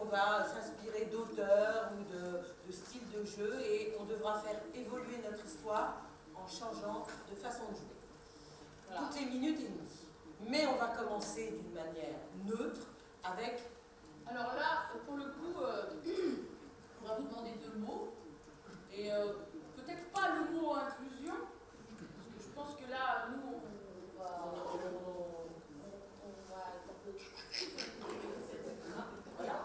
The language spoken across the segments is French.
on va s'inspirer d'auteurs ou de styles de jeu et on devra faire évoluer notre histoire en changeant de façon de jouer. Voilà. Toutes les minutes et demie. Mais on va commencer d'une manière neutre avec... Alors là, pour le coup, on va vous demander 2 mots. Et peut-être pas le mot inclusion, parce que je pense que là, nous, on va être un peu... Voilà.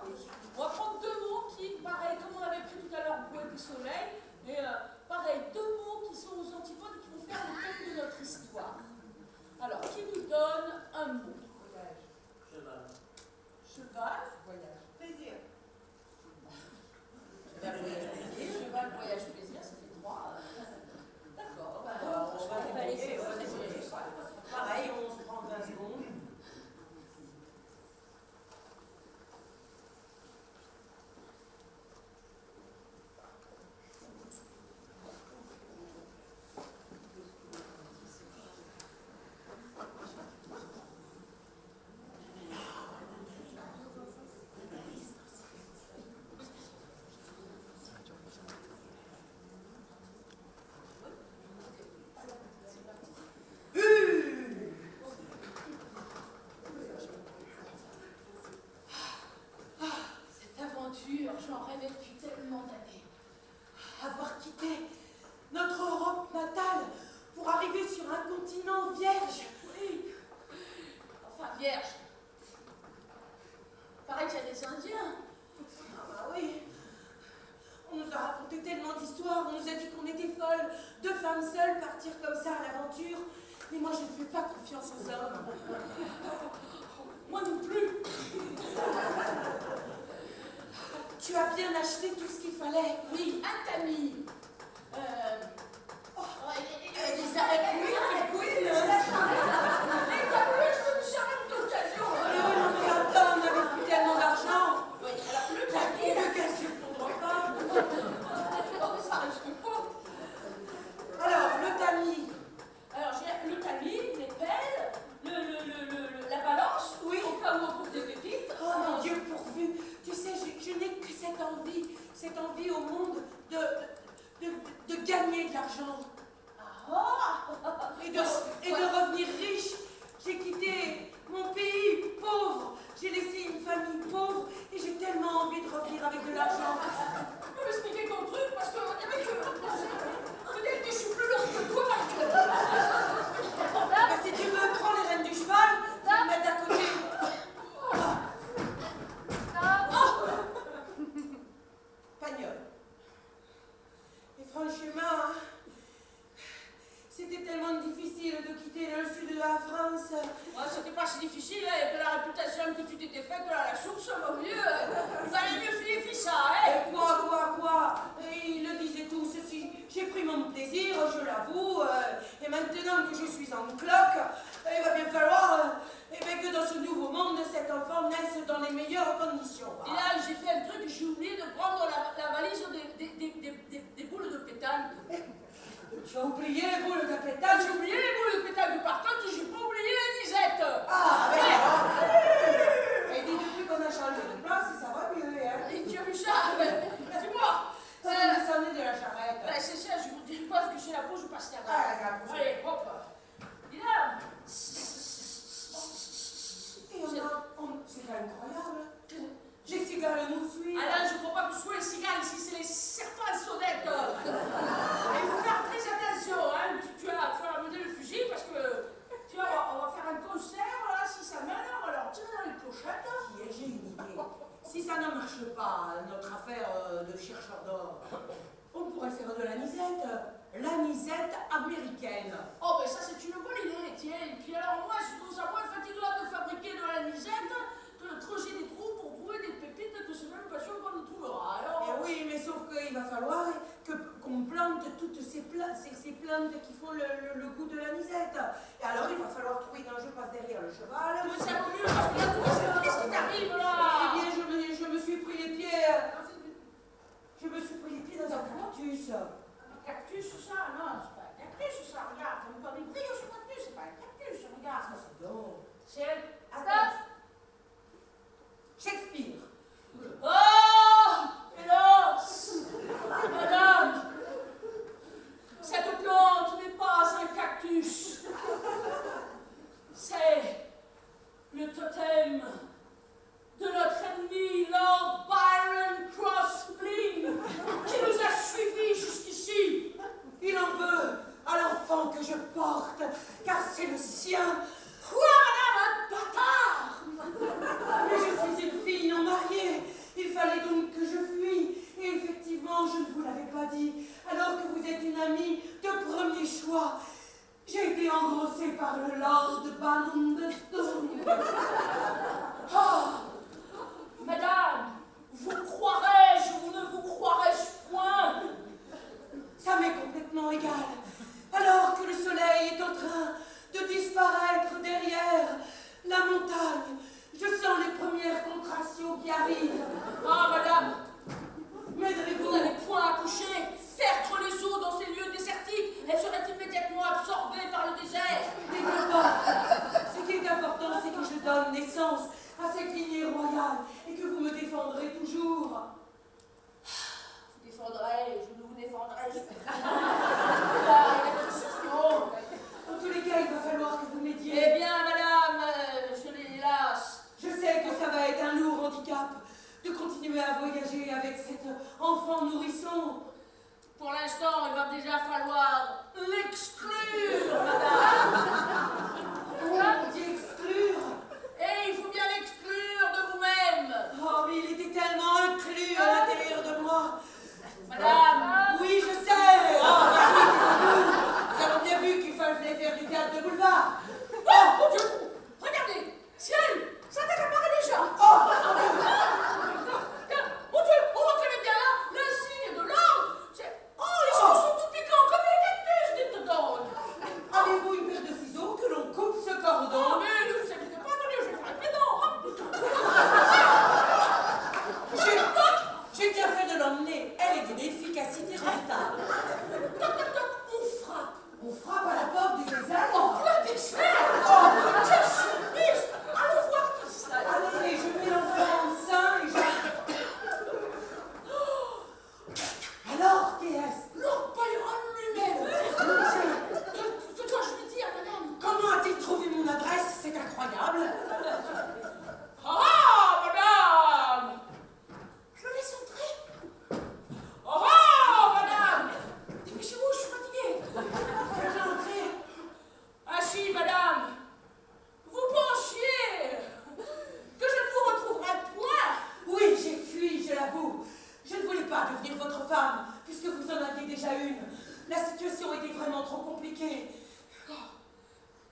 On va prendre 2 mots qui, pareil, comme on avait pris tout à l'heure, poète du soleil, mais pareil, 2 mots qui sont aux antipodes et qui vont faire le thème de notre histoire. Alors, qui nous donne un mot? Voyage. Cheval. Cheval. Voyage. Plaisir. Cheval, voyage, plaisir, ça fait 3. D'accord. Alors, on va déballer. Pareil, on se prend 20 secondes. J'en rêvais depuis tellement d'années. Avoir quitté notre Europe natale pour arriver sur un continent vierge. Oui. Enfin, vierge. Pareil qu'il y a des Indiens. Ah bah oui. On nous a raconté tellement d'histoires, on nous a dit qu'on était folles. 2 femmes seules partir comme ça à l'aventure. Mais moi je ne fais pas confiance aux hommes. Moi non plus. Tu as bien acheté tout ce qu'il fallait. Oui, un tamis. Des arrêts-couilles, Les tamis, je me charme d'occasion. non mais attends, on n'avait plus tellement d'argent. Oui, alors le La tamis. couille qu'elle s'effondre pas. Oh, ça risque pas. Alors, le tamis. Alors, j'ai le tamis, les pelles, la balance. Oui. Au cas où on trouve des pépites. Oh mon Dieu, pourvu. Tu sais, je n'ai que cette envie au monde de gagner de l'argent. Et de revenir riche. J'ai quitté mon pays pauvre. J'ai laissé une famille pauvre et j'ai tellement envie de revenir avec de l'argent. Tu peux m'expliquer ton truc parce que peut-être que je suis plus lourde que toi. Bah, si tu veux, prends les rênes du cheval, tu le mets à côté. Pagnol. Et franchement, c'était tellement difficile de quitter le sud de la France. Ouais, c'était pas si difficile, hein, avec la réputation que tu t'étais faite de la source, au mieux. Il valait mieux filer ça, hein. Et quoi Et ils le disaient tous, j'ai pris mon plaisir, je l'avoue, et maintenant que je suis en cloque, il va bien falloir que dans ce nouveau monde, cet enfant naisse dans les meilleures conditions. Et là, j'ai fait un truc, j'ai oublié de prendre la valise des boules de pétanque. Tu as oublié les boules de pétanque? J'ai oublié les boules de pétanque, par contre, j'ai pas oublié Lisette. Ah, mais et dis depuis qu'on a changé de place, ça va mieux, hein? Et tu as vu ça? Dis-moi. C'est descendu de la charrette. Ben, c'est ça, je vous dis pas que c'est la pause, je passe la Ah, la pause. Allez, hop. Et là. C'est pas incroyable. Les cigares nous suivent. Ah là, je crois pas que ce soit les cigares ici, c'est les serpents à sonnette. Il faut faire très attention, hein. Tu vas amener le fusil parce que, tu vois, on va faire un concert, là, si ça mène, on va leur tirer dans les clochettes. J'ai une idée. Si ça ne marche pas, notre affaire de chercheur d'or, on pourrait faire de l'anisette américaine. Oh, ben ça, c'est une bonne idée, tiens. Et puis alors, moi, je trouve ça moins fatigant de fabriquer de l'anisette que de creuser des trous pour trouver des pépites que c'est même pas sûr qu'on y trouvera. Alors. Eh oui, mais sauf qu'il va falloir qu'on plante toutes ces plantes qui font le goût de l'anisette. Et alors, il va falloir trouver, quand je passe derrière le cheval. Mais ça vaut mieux parce que là, qu'est-ce qui t'arrive là? Eh bien, je me suis pris les pieds. Je me suis pris les pieds dans un cactus. Un cactus, ça? Non, c'est pas un cactus, ça. Regarde, t'as encore des brilles sur le cactus, c'est pas un cactus, regarde. Ça, c'est donc. C'est. Attends. Shakespeare. Oh! engrossé par le Lord Baron de Stone. Oh, Madame, vous croirais-je ou ne vous croirais-je point? ça m'est complètement égal. Alors que le soleil est en train de disparaître derrière la montagne, je sens les premières contractions qui arrivent. Ah, madame, vous M'aiderez-vous? n'avez point accouché. Faire les eaux dans ces lieux désertiques, elles seraient immédiatement absorbées par le désert. Ce qui est important, c'est que je donne naissance à cette lignée royale et que vous me défendrez toujours. Vous défendrai, je ne vous défendrai pas. La question. En tous les cas, il va falloir que vous m'aidiez. Eh bien, madame, je l'ai hélas. Je sais que ça va être un lourd handicap de continuer à voyager avec cet enfant nourrisson. Pour l'instant, il va déjà falloir l'exclure, madame. On dit exclure. Et il faut bien l'exclure de vous-même. Oh, mais il était tellement inclus à l'intérieur de moi. Madame. Oui, je sais. Oh, bien oui, nous avons bien vu qu'il fallait faire du théâtre de boulevard. Oh, mon Dieu. Regardez, ciel, ça t'apparaît déjà. Oh, Mon Dieu, on reconnaît bien là l'insigne de l'homme. Oh, les cheveux sont tout piquants comme les cactus, dites donc. avez-vous une paire de ciseaux que l'on coupe ce Oh, cordon? mais ne vous inquiétez pas, attendez, je vais faire avec mes dents. J'ai bien fait de l'emmener. Elle est d'une efficacité remarquable. Toc, toc, toc, on frappe. On frappe à la porte du désert. En plein désert. Oh, Quelle surprise. Allons voir qui ça. allez, je mets l'enfant en sein et j'arrive. Alors, qui est-ce? Lord Byron lui-même. Que dois-je lui dire, madame? Comment a-t-il trouvé mon adresse? C'est incroyable. Ah, madame. Je le laisse entrer. Ah, madame. Dépêchez-vous, je suis fatiguée. Faites entrer. Ah si, madame. Vous pensiez que je ne vous retrouverais point? Oui, j'ai fui, je l'avoue. Je ne voulais pas devenir votre femme, puisque vous en aviez déjà une. La situation était vraiment trop compliquée. Oh,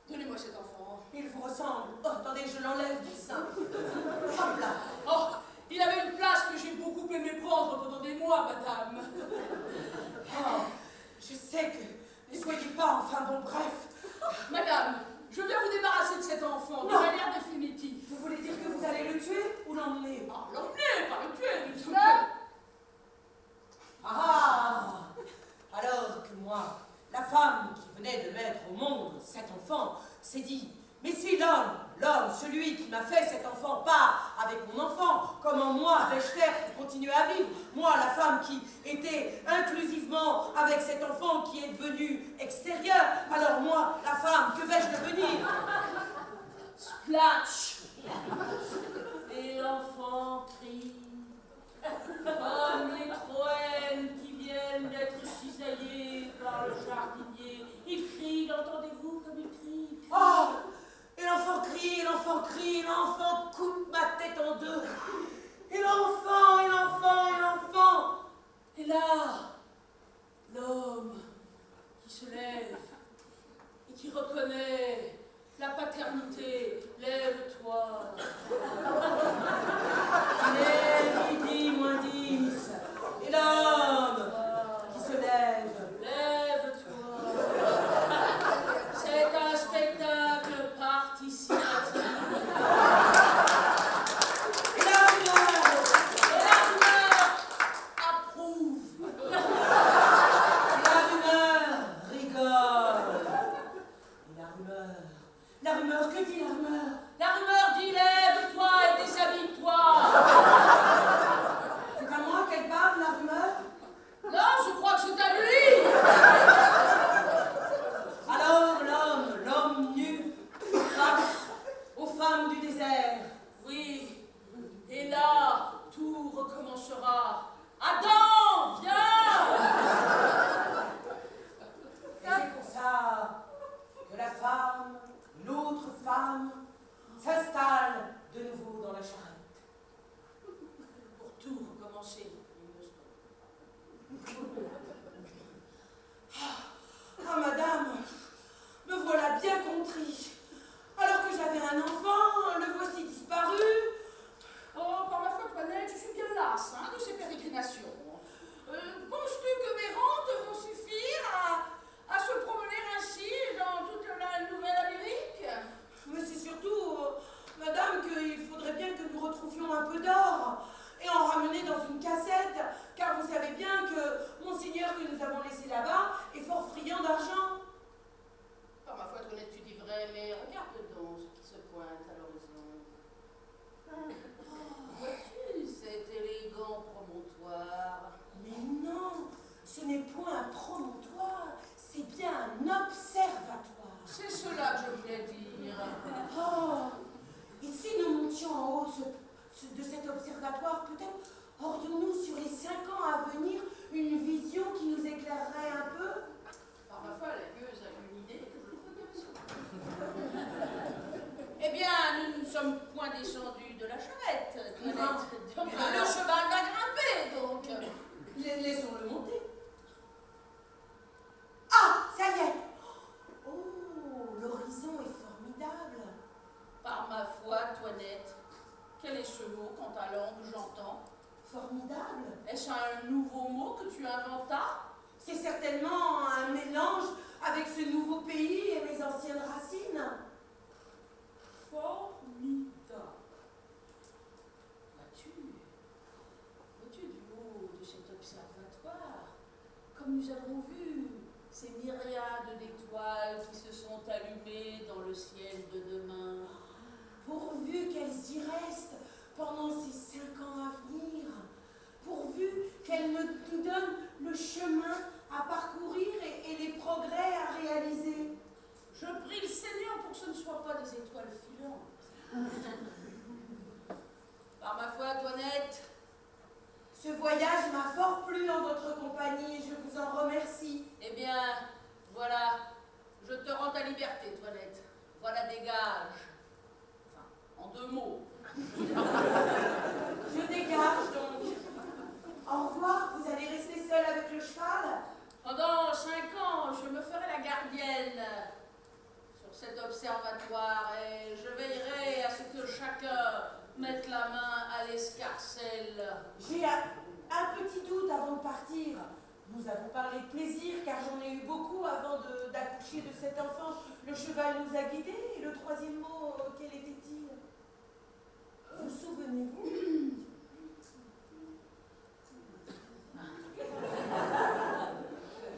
donnez-moi cet enfant. Il vous ressemble. Oh, attendez, je l'enlève du sein. Hop là. Oh, il avait une place que j'ai beaucoup aimé prendre pendant des mois, madame. Oh, je sais que ne soyez pas, enfin bon, bref. Madame, je viens vous débarrasser de cet enfant de Non. manière définitive. Vous voulez dire que vous allez le tuer ou l'emmener? Ah, l'emmener, pas le tuer, nous sommes Ah! Alors que moi, la femme qui venait de mettre au monde cet enfant, s'est dit, mais si l'homme, celui qui m'a fait cet enfant, part avec mon enfant, comment moi vais-je faire pour continuer à vivre? Moi, la femme qui était inclusivement avec cet enfant qui est devenu extérieur, alors moi, la femme, que vais-je devenir? Splatch. Et l'enfant crie comme les troènes qui viennent d'être cisaillées par le jardinier. Il crie, l'entendez-vous comme il crie? Oh! Et l'enfant crie, l'enfant coupe ma tête en deux. Et l'enfant. Et là, l'homme qui se lève et qui reconnaît la paternité. Lève-toi. Il est midi moins 10. Et l'homme qui se lève. Lève-toi. C'est un spectacle participatif. Et la rumeur. Et la rumeur approuve. Et la rumeur rigole. Et la rumeur, que dit la rumeur? La rumeur dit lève-toi et déshabille-toi. C'est à moi qu'elle parle, la rumeur? Non, je crois que c'est à lui. Alors l'homme nu, face aux femmes du désert. Oui, et là, tout recommencera. Adam, viens. Et c'est pour ça que la femme, l'autre femme, s'installe de nouveau dans la charrette. Pour tout recommencer, Ah, madame, me voilà bien passe hein, de ces pérégrinations. Penses-tu que mes rentes vont suffire à se promener ainsi dans toute la Nouvelle-Amérique? Mais c'est surtout, madame, qu'il faudrait bien que nous retrouvions un peu d'or et en ramener dans une cassette, car vous savez bien que monseigneur que nous avons laissé là-bas est fort friand d'argent. Par ma foi, Toinette, tu dis vrai, mais regarde donc ce qui se pointe à l'horizon. Vois-tu cet élégant promontoire? Mais non, ce n'est point un promontoire, c'est bien un observatoire. C'est cela que je voulais dire. Oh, et si nous montions en haut de cet observatoire, peut-être aurions-nous sur les 5 ans à venir une vision qui nous éclairerait un peu? Par ma foi, la gueuse a une idée que je trouve intéressante. Eh bien, nous ne sommes point descendus de la charrette, Toinette. Donc, le cheval va grimper, donc. Laissons-le monter. Ah, ça y est. Oh, l'horizon est formidable. Par ma foi, Toinette, quel est ce mot qu'en ta langue j'entends? Formidable. Est-ce un nouveau mot que tu inventas? C'est certainement un mélange avec ce nouveau pays et mes anciennes racines. Formidable. Vois-tu du haut de cet observatoire, comme nous avons vu ces myriades d'étoiles qui se sont allumées dans le ciel de demain. Pourvu qu'elles y restent pendant ces 5 ans à venir, pourvu qu'elles nous donnent le chemin à parcourir et les progrès à réaliser. Je prie le Seigneur pour que ce ne soient pas des étoiles filantes. Par ma foi, Toinette, Ce voyage m'a fort plu en votre compagnie et je vous en remercie. eh bien, voilà, je te rends ta liberté, Toinette. Voilà des gages. Enfin, en 2 mots. Je dégage donc. Au revoir, vous allez rester seul avec le cheval? Pendant 5 ans, je me ferai la gardienne sur cet observatoire et je veillerai à ce que chacun mette la main à l'escarcelle. J'ai un petit doute avant de partir. Nous avons parlé de plaisir car j'en ai eu beaucoup avant d'accoucher de cet enfant. Le cheval nous a guidés et le 3e mot, quel était-il? Vous souvenez-vous?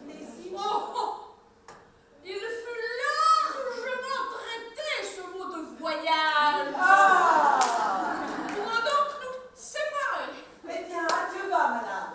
Plaisir. Oh! Il fut largement traité ce mot de voyage. Ah! Nous allons donc nous séparer. Eh bien, adieu va, madame.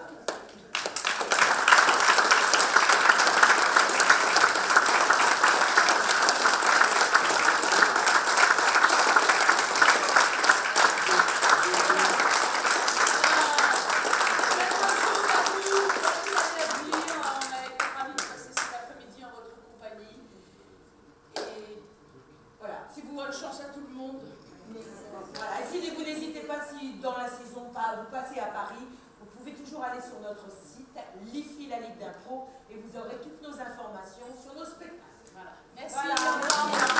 Voilà, et si vous n'hésitez pas, si dans la saison vous passez à Paris, vous pouvez toujours aller sur notre site, l'IFI, la Ligue d'Impro, et vous aurez toutes nos informations sur nos spectacles. Voilà. Merci. Voilà.